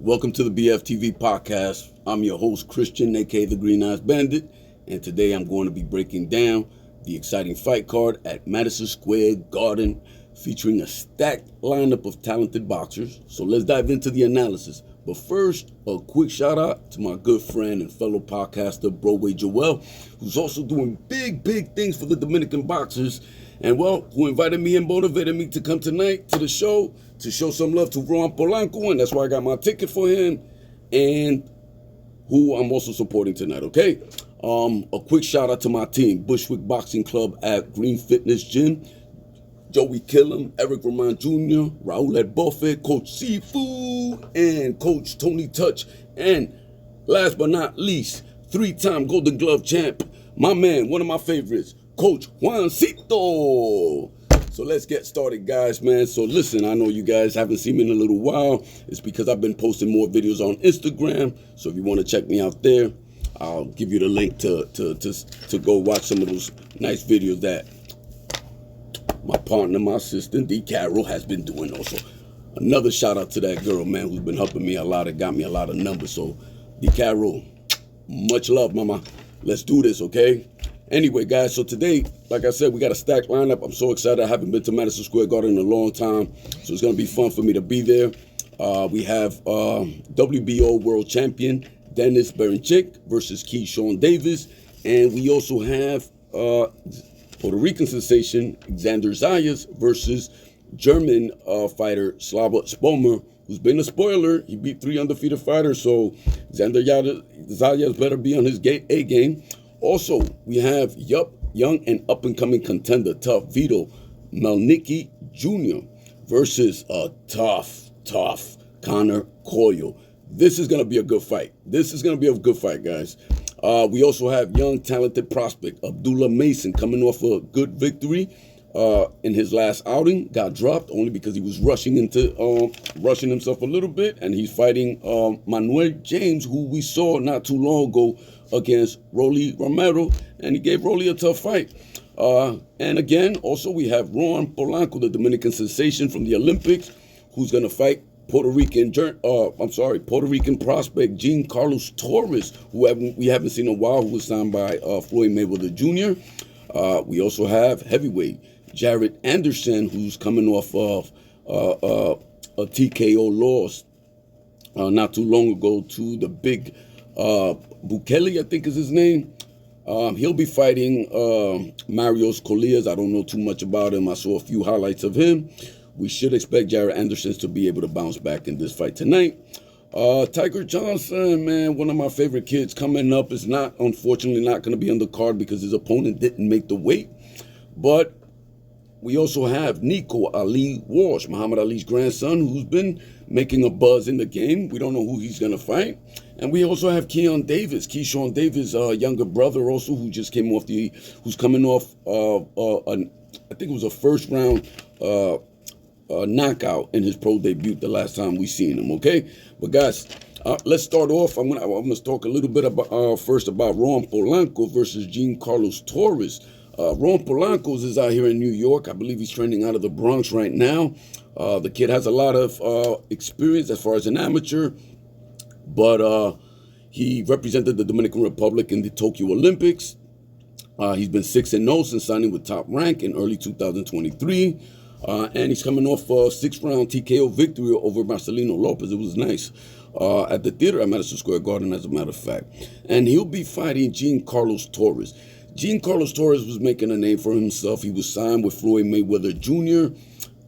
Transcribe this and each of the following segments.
Welcome to the BFTV podcast. I'm your host, Christian, aka the Green Eyes Bandit, and today I'm going to be breaking down the exciting fight card at Madison Square Garden, featuring a stacked lineup of talented boxers. So let's dive into the analysis. But first, a quick shout out to my good friend and fellow podcaster, Broadway Joel, who's also doing big things for the Dominican boxers, and who invited me and motivated me to come tonight to the show to show some love to Ron Polanco, and that's why I got my ticket for him, and who I'm also supporting tonight, okay? A quick shout out to my team, Bushwick Boxing Club at Green Fitness Gym, Joey Killam, Eric Roman Jr., Raul at Buffet, Coach Sifu, and Coach Tony Touch, and last but not least, three-time Golden Glove champ, my man, one of my favorites, Coach Juancito. So let's get started, guys, man. So listen, I know you guys haven't seen me in a little while. It's because I've been posting more videos on Instagram. So if you want to check me out there, I'll give you the link to go watch some of those nice videos that my partner, my assistant, D. Carroll, has been doing also. Another shout out to that girl, man, who's been helping me a lot and got me a lot of numbers. So D. Carroll, much love, mama. Let's do this, okay? Anyway, guys, so today, like I said, we got a stacked lineup. I'm so excited. I haven't been to Madison Square Garden in a long time, so it's going to be fun for me to be there. We have WBO World Champion Denys Berinchyk versus Keyshawn Davis, and we also have Puerto Rican sensation Xander Zayas versus German fighter Slava Spomer, who's been a spoiler. He beat 3 undefeated fighters, so Xander Zayas better be on his A game. Also, we have young and up-and-coming contender, tough Vito Melnicki Jr. versus a tough Connor Coyle. This is going to be a good fight. Guys. We also have young, talented prospect Abdullah Mason coming off a good victory in his last outing. Got dropped only because he was rushing himself a little bit, and he's fighting Manuel James, who we saw not too long ago against Rolly Romero, and he gave Rolly a tough fight. And again, also we have Ron Polanco, the Dominican sensation from the Olympics, who's going to fight Puerto Rican prospect Jean Carlos Torres, who we haven't seen in a while, who was signed by Floyd Mayweather Jr. We also have heavyweight Jared Anderson, who's coming off of a TKO loss not too long ago to the big Bukele, I think is his name. He'll be fighting Marios Colias. I don't know too much about him. I saw a few highlights of him. We should expect Jared Anderson to be able to bounce back in this fight tonight. Tiger Johnson, man, one of my favorite kids coming up, is unfortunately not going to be on the card because his opponent didn't make the weight. But we also have Nico Ali Walsh, Muhammad Ali's grandson, who's been making a buzz in the game. We don't know who he's going to fight. And we also have Keyshawn Davis, younger brother also, who just came off who's coming off, I think it was a first round knockout in his pro debut the last time we seen him, okay? But guys, let's start off. I'm gonna talk a little bit about first about Ron Polanco versus Jean Carlos Torres. Ron Polanco is out here in New York. I believe he's training out of the Bronx right now. The kid has a lot of experience as far as an amateur, but he represented the Dominican Republic in the Tokyo Olympics. He's been 6-0 since signing with Top Rank in early 2023. And he's coming off a 6-round TKO victory over Marcelino Lopez. It was nice at the theater at Madison Square Garden, as a matter of fact. And he'll be fighting Jean Carlos Torres. Jean Carlos Torres was making a name for himself. He was signed with Floyd Mayweather Jr.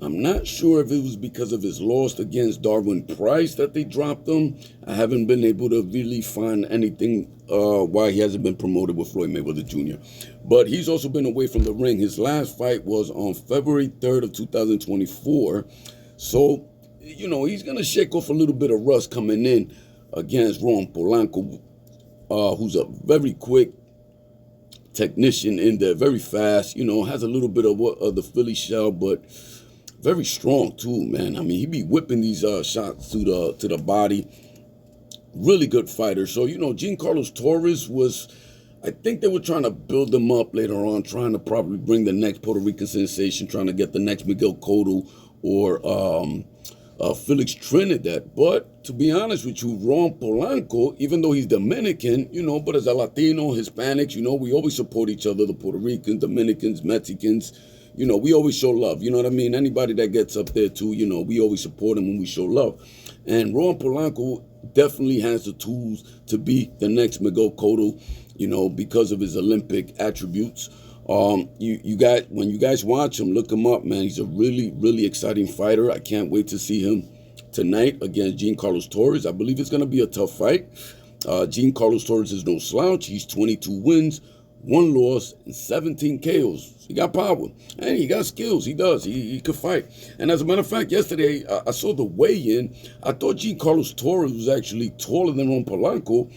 I'm not sure if it was because of his loss against Darwin Price that they dropped him. I haven't been able to really find anything why he hasn't been promoted with Floyd Mayweather Jr. But he's also been away from the ring. His last fight was on February 3rd of 2024. So, he's going to shake off a little bit of rust coming in against Ron Polanco, who's a very quick technician in there, very fast, has a little bit of the Philly shell, but very strong too, man. I mean, he be whipping these shots to the body. Really good fighter. So, Jean Carlos Torres was, I think they were trying to build him up later on, trying to probably bring the next Puerto Rican sensation, trying to get the next Miguel Cotto or Felix Trinidad. But to be honest with you, Ron Polanco, even though he's Dominican, but as a Latino, Hispanics, we always support each other, the Puerto Ricans, Dominicans, Mexicans. We always show love. You know what I mean? Anybody that gets up there too, we always support them when we show love. And Ron Polanco definitely has the tools to be the next Miguel Cotto, because of his Olympic attributes. When you guys watch him, look him up, man. He's a really, really exciting fighter. I can't wait to see him tonight against Giancarlo Torres. I believe it's going to be a tough fight. Giancarlo Torres is no slouch. He's 22 wins, 1 loss, and 17 KOs. He got power, and he got skills. He does. He could fight. And as a matter of fact, yesterday I saw the weigh-in. I thought Giancarlo Torres was actually taller than Ron Polanco,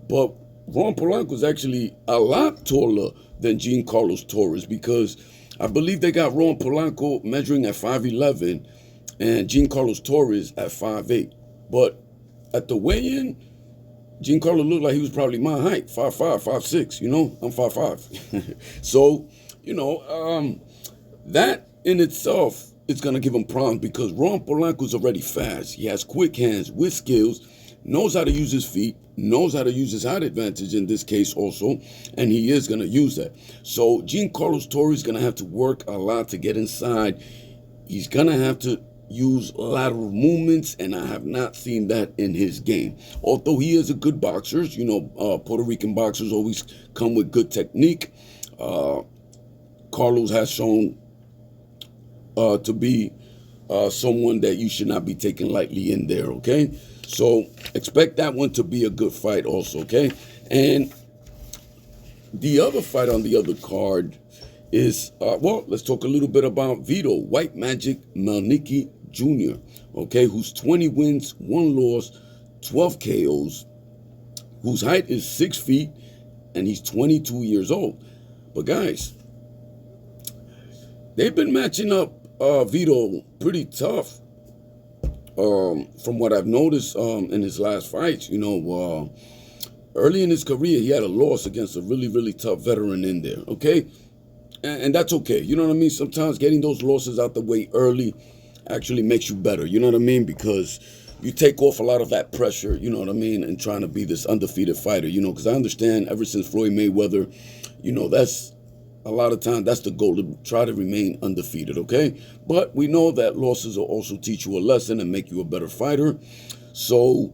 but Ron Polanco is actually a lot taller than Giancarlo Torres, because I believe they got Ron Polanco measuring at 5'11", and Giancarlo Torres at 5'8". But at the weigh-in, Giancarlo looked like he was probably my height, 5'5", 5'6", I'm 5'5". So, that in itself is going to give him problems, because Ron Polanco's already fast. He has quick hands with skills, knows how to use his feet, knows how to use his height advantage in this case also, and he is going to use that. So Giancarlo Torres is going to have to work a lot to get inside. He's going to have to use lateral movements, and I have not seen that in his game. Although he is a good boxer, Puerto Rican boxers always come with good technique. Carlos has shown to be someone that you should not be taking lightly in there, okay? So expect that one to be a good fight also, okay? And the other fight on the other card is, let's talk a little bit about Vito, White Magic Malnicki Jr., okay, who's 20 wins, 1 loss, 12 KOs, whose height is 6 feet, and he's 22 years old. But guys, they've been matching up Vito pretty tough. From what I've noticed in his last fights, early in his career, he had a loss against a really, really tough veteran in there, okay? And that's okay, you know what I mean? Sometimes getting those losses out the way early actually makes you better, you know what I mean? Because you take off a lot of that pressure, you know what I mean, and trying to be this undefeated fighter, because I understand ever since Floyd Mayweather, that's a lot of time, that's the goal, to try to remain undefeated, okay? But we know that losses will also teach you a lesson and make you a better fighter. So,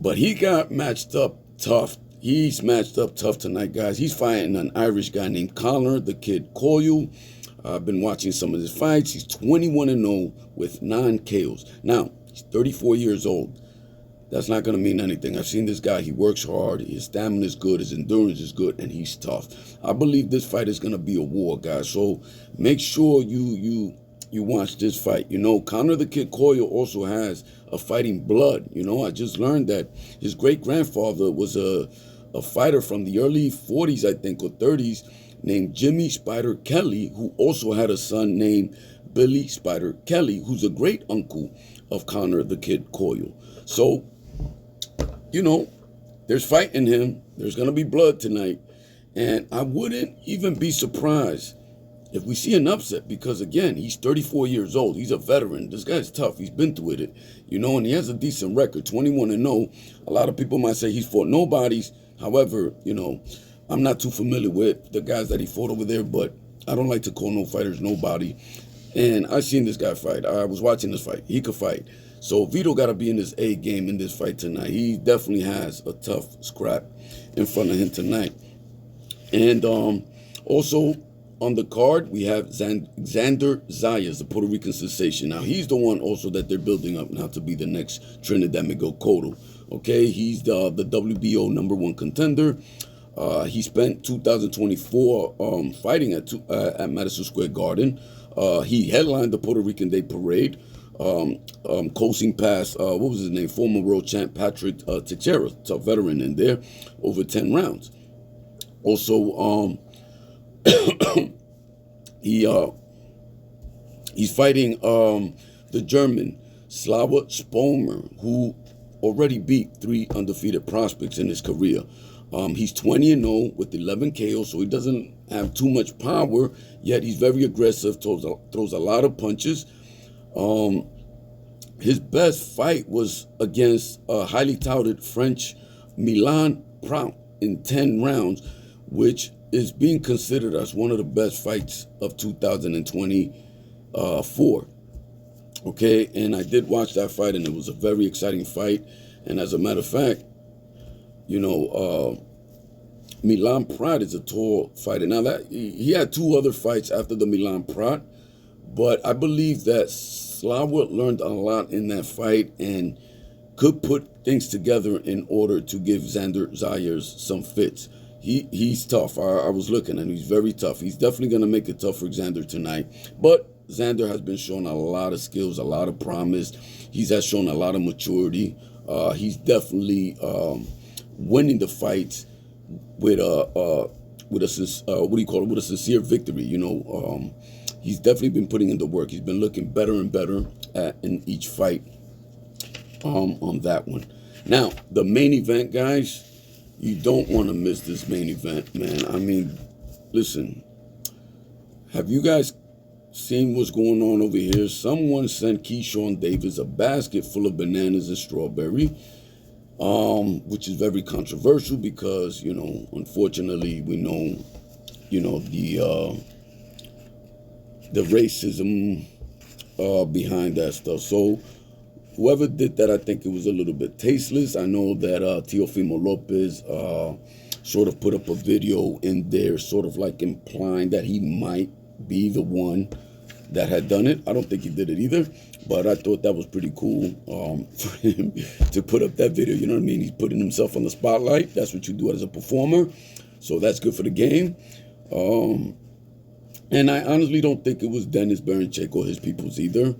but he got matched up tough. He's matched up tough tonight, guys. He's fighting an Irish guy named Conor, the Kid Coyle. I've been watching some of his fights. He's 21-0 with 9 KOs. Now, he's 34 years old. That's not going to mean anything. I've seen this guy. He works hard. His stamina is good. His endurance is good. And he's tough. I believe this fight is going to be a war, guys. So make sure you watch this fight. Conor the Kid Coyle also has a fighting blood. I just learned that his great-grandfather was a fighter from the early 40s, I think, or 30s, named Jimmy Spider Kelly, who also had a son named Billy Spider Kelly, who's a great uncle of Conor the Kid Coyle. So, there's fight in him. There's going to be blood tonight. And I wouldn't even be surprised if we see an upset, because, again, he's 34 years old. He's a veteran. This guy's tough. He's been through it, and he has a decent record, 21-0. A lot of people might say he's fought nobodies. However, I'm not too familiar with the guys that he fought over there, but I don't like to call no fighters nobody. And I've seen this guy fight. I was watching this fight. He could fight. So Vito got to be in his A game in this fight tonight. He definitely has a tough scrap in front of him tonight. And also on the card, we have Xander Zayas, the Puerto Rican sensation. Now, he's the one also that they're building up now to be the next Trinidad Miguel Cotto. Okay, he's the WBO #1 contender. He spent 2024 fighting at Madison Square Garden. He headlined the Puerto Rican Day Parade, coasting past, what was his name, former world champ Patrick Teixeira, tough veteran in there, over 10 rounds. Also, he's fighting the German Slava Spomer, who already beat 3 undefeated prospects in his career. He's 20-0 with 11 KOs, so he doesn't have too much power, yet he's very aggressive, throws a lot of punches. his best fight was against a highly touted French Milan Prout in 10 rounds, which is being considered as one of the best fights of 2024. Okay, and I did watch that fight, and it was a very exciting fight. And as a matter of fact, Milan Prout is a tall fighter. Now that he had 2 other fights after the Milan Prout, but I believe that Slava learned a lot in that fight and could put things together in order to give Xander Zayas some fits. He's tough. I was looking, and he's very tough. He's definitely going to make it tough for Xander tonight. But Xander has been showing a lot of skills, a lot of promise. He's has shown a lot of maturity. He's definitely winning the fights with a sincere victory. He's definitely been putting in the work. He's been looking better and better in each fight on that one. Now, the main event, guys, you don't want to miss this main event, man. I mean, listen, have you guys seen what's going on over here? Someone sent Keyshawn Davis a basket full of bananas and strawberry, which is very controversial because, unfortunately, we know, the racism behind that stuff. So whoever did that, I think it was a little bit tasteless. I know that Teofimo Lopez sort of put up a video in there sort of like implying that he might be the one that had done it. I don't think he did it either, but I thought that was pretty cool for him to put up that video. You know what I mean? He's putting himself on the spotlight. That's what you do as a performer. So that's good for the game. And I honestly don't think it was Denys Berinchyk or his peoples either.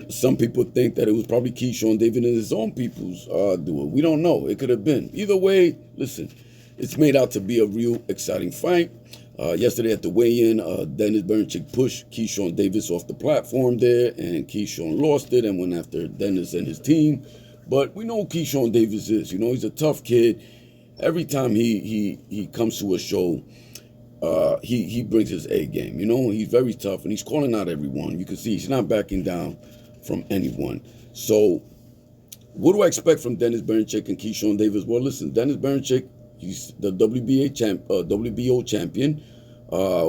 Some people think that it was probably Keyshawn Davis and his own peoples do it. We don't know. It could have been. Either way, listen, it's made out to be a real exciting fight. Yesterday at the weigh-in, Denys Berinchyk pushed Keyshawn Davis off the platform there, and Keyshawn lost it and went after Denys and his team. But we know who Keyshawn Davis is. He's a tough kid. Every time he comes to a show, he brings his A game. He's very tough, and he's calling out everyone. You can see he's not backing down from anyone. So what do I expect from Denys Berinchyk and Keyshawn Davis? Well, listen, Denys Berinchyk, he's the WBO champion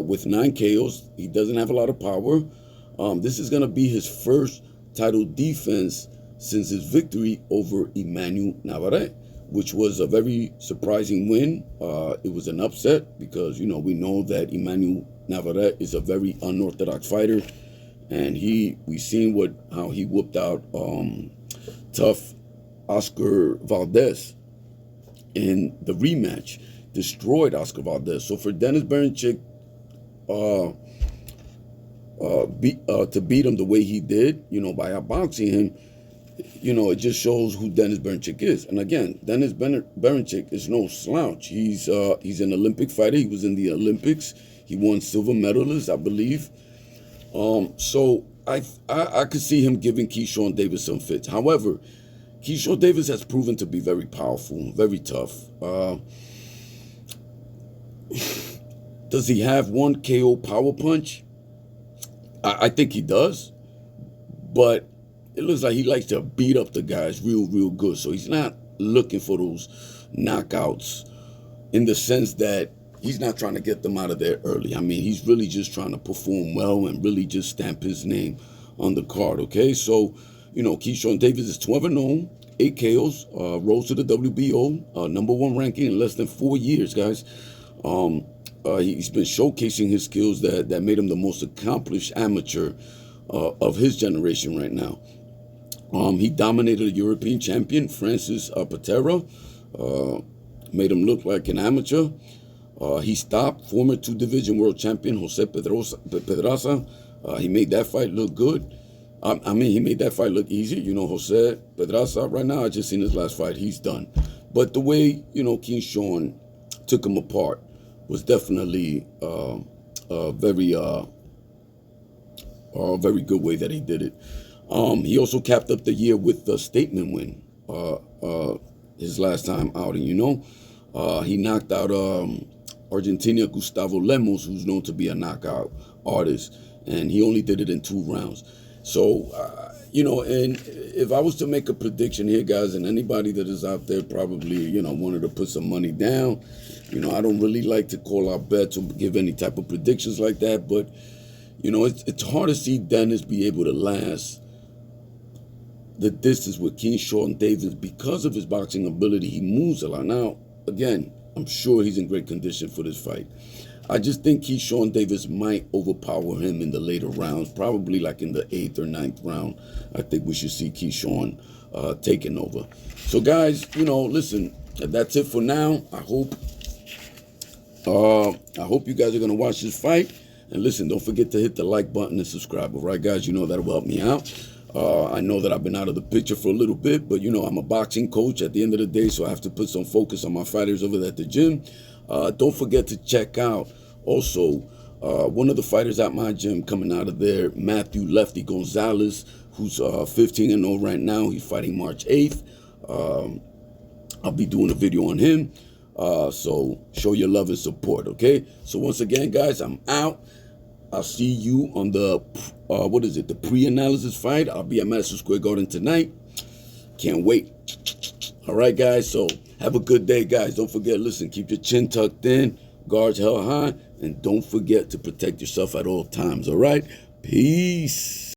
with 9 KOs. He doesn't have a lot of power. This is going to be his first title defense since his victory over Emmanuel Navarrete, which was a very surprising win. It was an upset because, we know that Emmanuel Navarrete is a very unorthodox fighter. And we seen how he whooped out tough Oscar Valdez in the rematch, destroyed Oscar Valdez. So for Denys Berinchyk to beat him the way he did, by outboxing him, it just shows who Denys Berinchyk is. And again, Denys Berinchyk is no slouch. He's an Olympic fighter. He was in the Olympics. He won silver medalist, I believe. So I could see him giving Keyshawn Davis some fits. However, Keyshawn Davis has proven to be very powerful, very tough. Does he have one KO power punch? I think he does. But it looks like he likes to beat up the guys real, real good. So he's not looking for those knockouts in the sense that he's not trying to get them out of there early. I mean, he's really just trying to perform well and really just stamp his name on the card, okay? So, Keyshawn Davis is 12-0, 8 KOs, rose to the WBO, #1 ranking in less than 4 years, guys. He's been showcasing his skills that made him the most accomplished amateur of his generation right now. He dominated a European champion, Francis Patera, made him look like an amateur. He stopped former 2-division world champion Jose Pedraza. He made that fight look good. He made that fight look easy. Jose Pedraza, right now, I just seen his last fight. He's done. But the way, Keyshawn took him apart was definitely a very good way that he did it. He also capped up the year with a statement win, his last time outing, He knocked out Argentina Gustavo Lemos, who's known to be a knockout artist, and he only did it in 2 rounds. So, and if I was to make a prediction here, guys, and anybody that is out there probably, wanted to put some money down, I don't really like to call out bets or give any type of predictions like that, but, it's hard to see Denys be able to last the distance with Keyshawn Davis because of his boxing ability. He moves a lot. Now, again, I'm sure he's in great condition for this fight. I just think Keyshawn Davis might overpower him in the later rounds, probably like in the 8th or 9th round. I think we should see Keyshawn taking over. So, guys, listen, that's it for now. I hope you guys are going to watch this fight. And listen, don't forget to hit the like button and subscribe. All right, guys, that'll help me out. I know that I've been out of the picture for a little bit, but, I'm a boxing coach at the end of the day, so I have to put some focus on my fighters over there at the gym. Don't forget to check out also one of the fighters at my gym coming out of there, Matthew Lefty Gonzalez, who's 15-0 right now. He's fighting March 8th. I'll be doing a video on him. So show your love and support, okay? So once again, guys, I'm out. I'll see you on the, the pre-analysis fight. I'll be at Madison Square Garden tonight. Can't wait. All right, guys, so have a good day, guys. Don't forget, listen, keep your chin tucked in, guards held high, and don't forget to protect yourself at all times, all right? Peace.